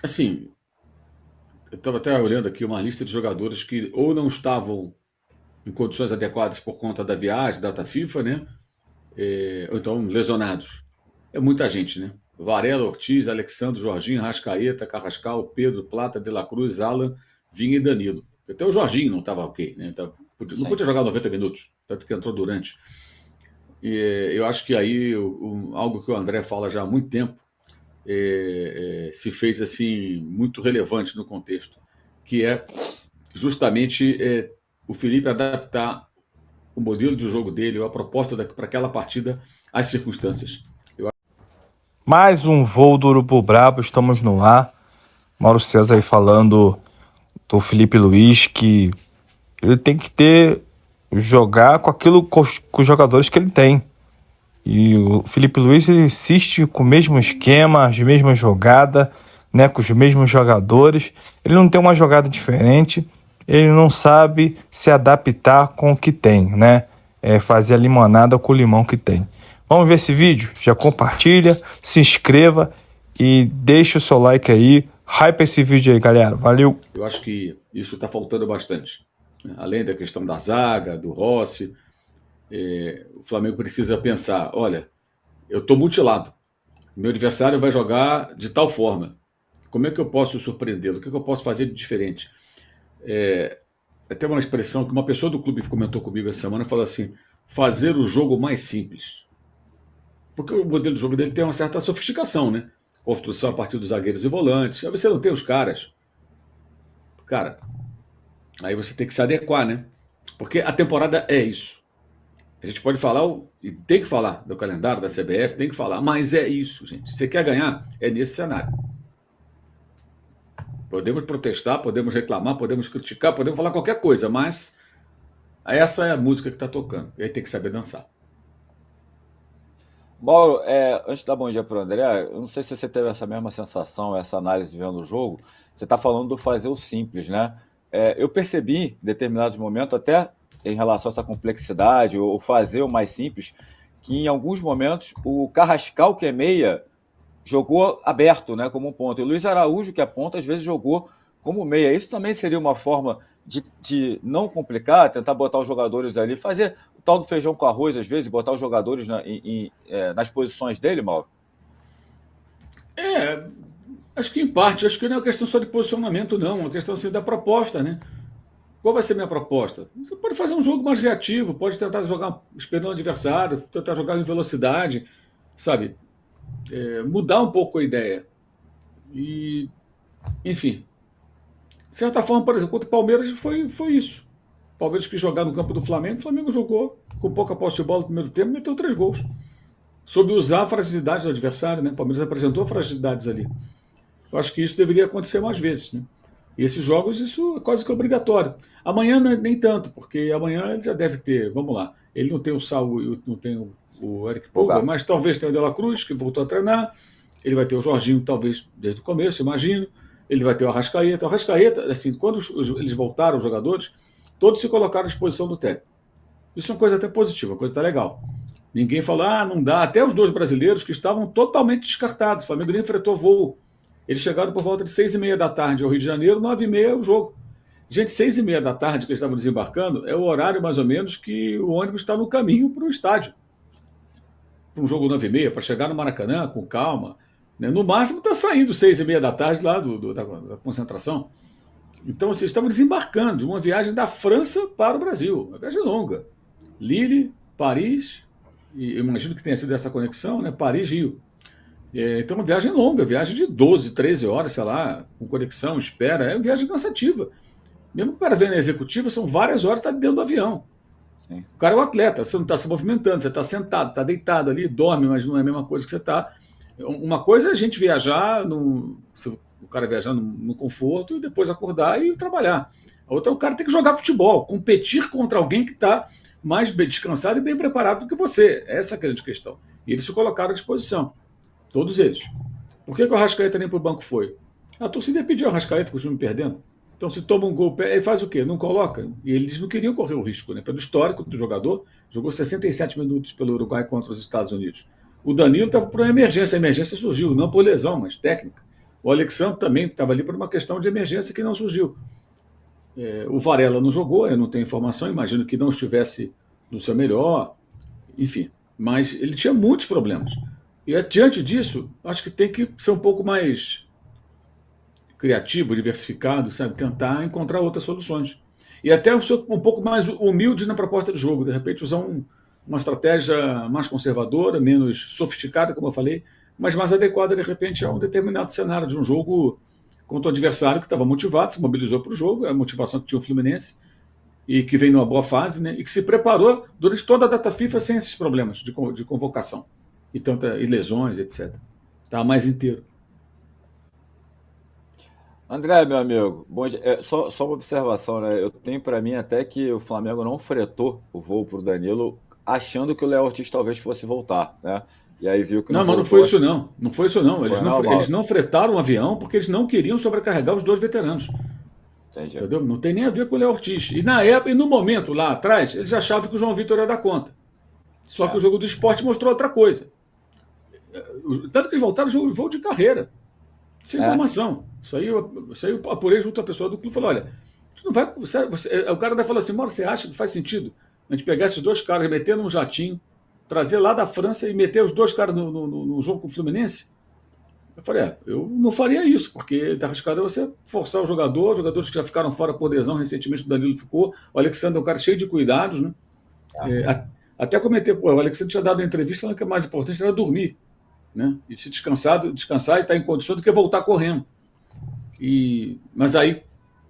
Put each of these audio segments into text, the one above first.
assim, eu estava até olhando aqui uma lista de jogadores que ou não estavam em condições adequadas por conta da viagem, data FIFA, né? Ou então lesionados. É muita gente, né? Varela, Ortiz, Alexandre, Jorginho, Rascaeta, Carrascal, Pedro, Plata, De La Cruz, Alan, Vinha e Danilo. Até o Jorginho não estava ok, né? Não Sim. podia jogar 90 minutos, tanto que entrou durante. E eu acho que aí algo que o André fala já há muito tempo se fez assim muito relevante no contexto, que é justamente o Felipe adaptar o modelo de jogo dele, ou a proposta para aquela partida, às circunstâncias. Mais um voo do Urubu Brabo, estamos no ar. Mauro César aí falando do Felipe Luiz, que ele tem que jogar com aquilo, com os jogadores que ele tem. E o Felipe Luiz ele insiste com o mesmo esquema, as mesmas jogadas, né, com os mesmos jogadores. Ele não tem uma jogada diferente, ele não sabe se adaptar com o que tem, né? Fazer a limonada com o limão que tem. Vamos ver esse vídeo? Já compartilha, se inscreva e deixa o seu like aí. Hype esse vídeo aí, galera. Valeu! Eu acho que isso está faltando bastante. Além da questão da zaga, do Rossi, o Flamengo precisa pensar: olha, eu estou mutilado, meu adversário vai jogar de tal forma. Como é que eu posso surpreendê-lo? O que eu posso fazer de diferente? Até uma expressão que uma pessoa do clube comentou comigo essa semana, falou assim: fazer o jogo mais simples. Porque o modelo de jogo dele tem uma certa sofisticação, né? Construção a partir dos zagueiros e volantes. Aí você não tem os caras. Cara, aí você tem que se adequar, né? Porque a temporada é isso. A gente pode falar, e tem que falar do calendário da CBF, tem que falar, mas é isso, gente. Se você quer ganhar, é nesse cenário. Podemos protestar, podemos reclamar, podemos criticar, podemos falar qualquer coisa, mas essa é a música que está tocando. E aí tem que saber dançar. Mauro, antes de dar bom dia para o André, eu não sei se você teve essa mesma sensação, essa análise vendo o jogo. Você está falando do fazer o simples, né? Eu percebi, em determinados momentos, até em relação a essa complexidade, ou fazer o mais simples, que em alguns momentos o Carrascal, que é meia, jogou aberto, né, como um ponto. E o Luiz Araújo, que é ponta, às vezes jogou como meia. Isso também seria uma forma de não complicar, tentar botar os jogadores ali, fazer o tal do feijão com arroz, às vezes, botar os jogadores nas posições dele, Mauro? É, acho que em parte, acho que não é uma questão só de posicionamento, não. É uma questão assim, da proposta, né? Qual vai ser a minha proposta? Você pode fazer um jogo mais reativo, pode tentar jogar esperando o adversário, tentar jogar em velocidade, sabe? Mudar um pouco a ideia. E, enfim, de certa forma, por exemplo, contra o Palmeiras foi isso. O Palmeiras quis jogar no campo do Flamengo, o Flamengo jogou com pouca posse de bola no primeiro tempo e meteu 3 gols. Soube usar a fragilidade do adversário, né? O Palmeiras apresentou fragilidades ali. Eu acho que isso deveria acontecer mais vezes, né? E esses jogos, isso é quase que obrigatório. Amanhã nem tanto, porque amanhã ele já deve ter, vamos lá, ele não tem o Saul, não tem o Eric Pulga, Pulgar. mas talvez tenha o De La Cruz, que voltou a treinar, ele vai ter o Jorginho, talvez, desde o começo, imagino, ele vai ter o Arrascaeta. O Arrascaeta, assim, quando eles voltaram, os jogadores, todos se colocaram à disposição do técnico. Isso é uma coisa até positiva, uma coisa até legal. Ninguém falou, não dá. Até os dois brasileiros que estavam totalmente descartados. O Flamengo nem enfrentou voo. Eles chegaram por volta de 6h30 da tarde ao Rio de Janeiro, 9h30 o jogo. Gente, 6h30 da tarde que eles estavam desembarcando é o horário mais ou menos que o ônibus está no caminho para o estádio. Para um jogo 9h30, para chegar no Maracanã com calma. Né? No máximo está saindo 6h30 da tarde lá da concentração. Então, assim, eles estavam desembarcando de uma viagem da França para o Brasil. Uma viagem longa. Lille, Paris, e eu imagino que tenha sido essa conexão, né? Paris-Rio. Então, uma viagem longa, viagem de 12, 13 horas, sei lá, com conexão, espera. É uma viagem cansativa. Mesmo que o cara venha na executiva, são várias horas que está dentro do avião. Sim. O cara é um atleta, você não está se movimentando, você está sentado, está deitado ali, dorme, mas não é a mesma coisa que você está. Uma coisa é a gente viajar, o cara viajar no conforto e depois acordar e trabalhar. A outra é o cara ter que jogar futebol, competir contra alguém que está mais bem descansado e bem preparado do que você. Essa é a grande questão. E eles se colocaram à disposição, todos eles. Por que o Arrascaeta nem para o banco foi? A torcida pediu o Arrascaeta com o time perdendo. Então, se toma um gol, ele faz o quê? Não coloca. E eles não queriam correr o risco, né? Pelo histórico do jogador, jogou 67 minutos pelo Uruguai contra os Estados Unidos. O Danilo estava por uma emergência. A emergência surgiu, não por lesão, mas técnica. O Alexandre também estava ali por uma questão de emergência que não surgiu. O Varela não jogou, eu não tenho informação, imagino que não estivesse no seu melhor, enfim. Mas ele tinha muitos problemas. E diante disso, acho que tem que ser um pouco mais criativo, diversificado, sabe? Tentar encontrar outras soluções. E até um pouco mais humilde na proposta de jogo, de repente usar uma estratégia mais conservadora, menos sofisticada, como eu falei, mas mais adequada, de repente, a um determinado cenário de um jogo contra o adversário que estava motivado, se mobilizou para o jogo, é a motivação que tinha o Fluminense, e que vem numa boa fase, né? E que se preparou durante toda a data FIFA sem esses problemas de convocação e lesões, etc. Está mais inteiro. André, meu amigo, só uma observação, né? Eu tenho para mim até que o Flamengo não fretou o voo para o Danilo, achando que o Léo Ortiz talvez fosse voltar, né? E aí viu que não Não, mas não voltou. foi isso não. Não foi isso não. Foi Eles não fretaram o avião porque eles não queriam sobrecarregar os dois veteranos. Entendi. Entendeu? Não tem nem a ver com o Léo Ortiz. E na época, e no momento lá atrás, eles achavam que o João Vitor ia dar conta. Só que o jogo do esporte mostrou outra coisa. Tanto que eles voltaram o voo de carreira. Sem informação. Isso aí eu apurei junto à pessoa do clube e falei, olha, você não vai. O cara daí falou assim, Mauro, você acha que faz sentido a gente pegar esses dois caras, meter num jatinho, trazer lá da França e meter os dois caras no jogo com o Fluminense? Eu falei, eu não faria isso, porque da arriscado é você forçar os jogadores que já ficaram fora por lesão recentemente, o Danilo ficou, o Alexandre é um cara cheio de cuidados, né? Até comentei, o Alexandre tinha dado uma entrevista falando que o mais importante era dormir, né? E se descansar e estar em condição do que voltar correndo. Mas aí,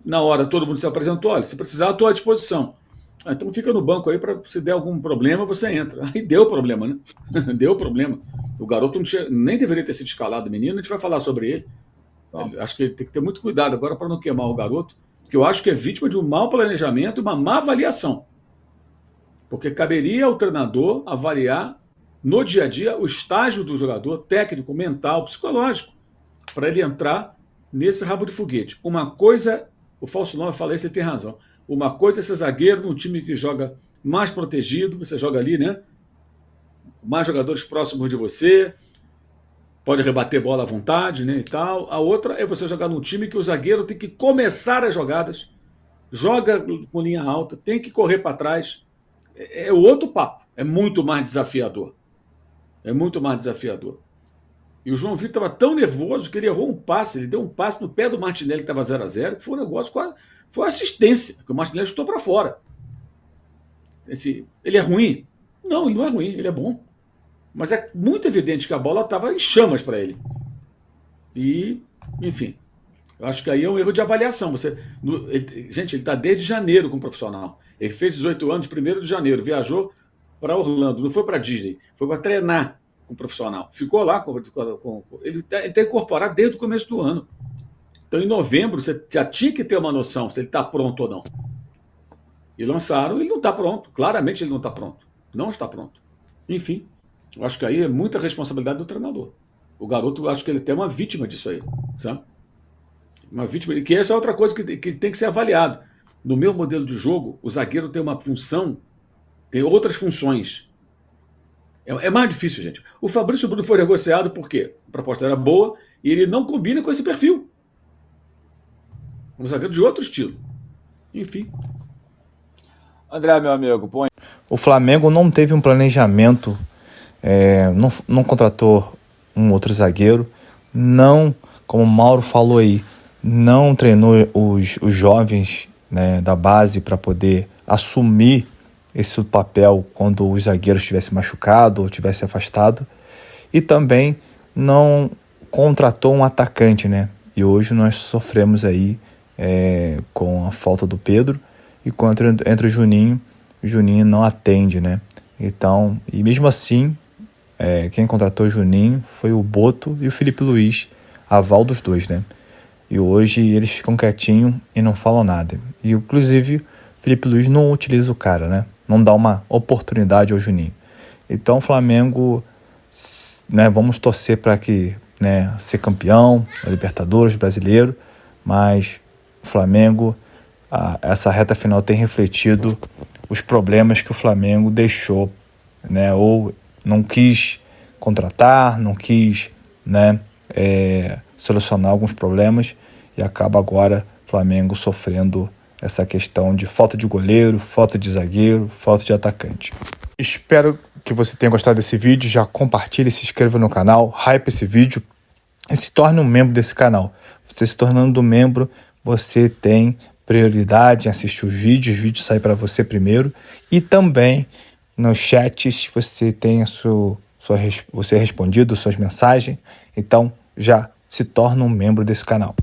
na hora, todo mundo se apresentou, olha, se precisar, eu estou à disposição. Então fica no banco aí para se der algum problema, você entra. Aí deu problema, né? Deu problema. O garoto nem deveria ter sido escalado, menino, a gente vai falar sobre ele. Acho que tem que ter muito cuidado agora para não queimar o garoto, porque eu acho que é vítima de um mau planejamento e uma má avaliação. Porque caberia ao treinador avaliar no dia a dia o estágio do jogador, técnico, mental, psicológico, para ele entrar nesse rabo de foguete. Uma coisa, o Falso 9 fala isso, ele tem razão. Uma coisa é ser zagueiro num time que joga mais protegido, você joga ali, né? Mais jogadores próximos de você, pode rebater bola à vontade, né, e tal. A outra é você jogar num time que o zagueiro tem que começar as jogadas, joga com linha alta, tem que correr para trás. É outro papo, é muito mais desafiador. É muito mais desafiador. E o João Vitor estava tão nervoso que ele errou um passe, ele deu um passe no pé do Martinelli, que estava 0-0, que foi um negócio quase. Foi assistência, que o Martinelli chutou para fora. Ele é ruim? Não, ele não é ruim, ele é bom. Mas é muito evidente que a bola estava em chamas para ele. E, enfim, eu acho que aí é um erro de avaliação. Gente, ele está desde janeiro com o profissional. Ele fez 18 anos, 1º de janeiro, viajou para Orlando, não foi para Disney, foi para treinar com o profissional. Ficou lá, ele está incorporado desde o começo do ano. Então, em novembro, você já tinha que ter uma noção se ele está pronto ou não. E lançaram, ele não está pronto. Claramente ele não está pronto. Não está pronto. Enfim, eu acho que aí é muita responsabilidade do treinador. O garoto, eu acho que ele é uma vítima disso aí, sabe? Uma vítima, e que essa é outra coisa que tem que ser avaliado. No meu modelo de jogo, o zagueiro tem uma função, tem outras funções. É mais difícil, gente. O Fabrício Bruno foi negociado porque a proposta era boa e ele não combina com esse perfil. Um zagueiro de outro estilo. Enfim. André, meu amigo, põe. O Flamengo não teve um planejamento, não contratou um outro zagueiro, não, como o Mauro falou aí, não treinou os jovens, né, da base para poder assumir esse papel quando o zagueiro estivesse machucado ou estivesse afastado, e também não contratou um atacante, né? E hoje nós sofremos aí com a falta do Pedro e entre o Juninho não atende, né? Então, e mesmo assim, quem contratou o Juninho foi o Boto e o Felipe Luiz, aval dos dois, né? E hoje eles ficam quietinhos e não falam nada. E inclusive o Felipe Luiz não utiliza o cara, né? Não dá uma oportunidade ao Juninho. Então o Flamengo, né, vamos torcer para que, né, ser campeão, Libertadores, brasileiro, mas o Flamengo, essa reta final tem refletido os problemas que o Flamengo deixou, né, ou não quis contratar, não quis, né, solucionar alguns problemas e acaba agora o Flamengo sofrendo essa questão de falta de goleiro, falta de zagueiro, falta de atacante. Espero que você tenha gostado desse vídeo, já compartilhe, se inscreva no canal, hype esse vídeo e se torne um membro desse canal. Você se tornando membro, você tem prioridade em assistir os vídeos saem para você primeiro e também nos chats você tem você é respondido, suas mensagens, então já se torna um membro desse canal.